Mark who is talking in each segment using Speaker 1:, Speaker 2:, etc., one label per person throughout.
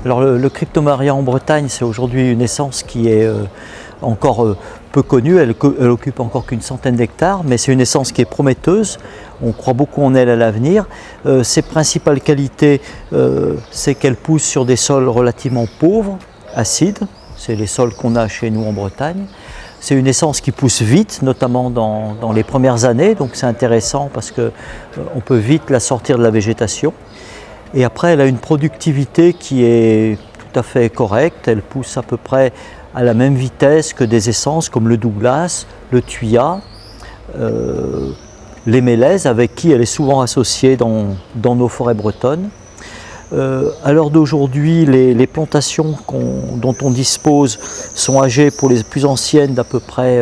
Speaker 1: Alors le cryptomaria en Bretagne, c'est aujourd'hui une essence qui est encore peu connue. Elle occupe encore qu'une centaine d'hectares, mais c'est une essence qui est prometteuse. On croit beaucoup en elle à l'avenir. Ses principales qualités, c'est qu'elle pousse sur des sols relativement pauvres, acides. C'est les sols qu'on a chez nous en Bretagne. C'est une essence qui pousse vite, notamment dans les premières années, donc c'est intéressant parce qu'on peut vite la sortir de la végétation. Et après, elle a une productivité qui est tout à fait correcte. Elle pousse à peu près à la même vitesse que des essences comme le Douglas, le Thuya, les Mélèzes, avec qui elle est souvent associée dans nos forêts bretonnes. À l'heure d'aujourd'hui, les plantations dont on dispose sont âgées pour les plus anciennes d'à peu près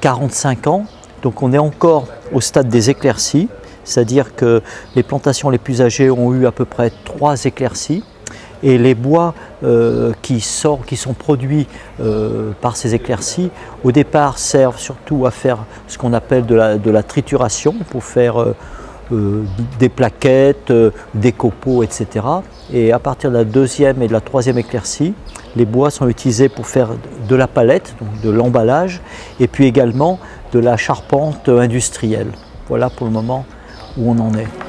Speaker 1: 45 ans. Donc on est encore au stade des éclaircies. C'est-à-dire que les plantations les plus âgées ont eu à peu près 3 éclaircies et les bois qui sont produits par ces éclaircies, au départ servent surtout à faire ce qu'on appelle de la trituration pour faire des plaquettes, des copeaux, etc. Et à partir de la deuxième et de la troisième éclaircie, les bois sont utilisés pour faire de la palette, donc de l'emballage, et puis également de la charpente industrielle. Voilà pour le moment où on en est.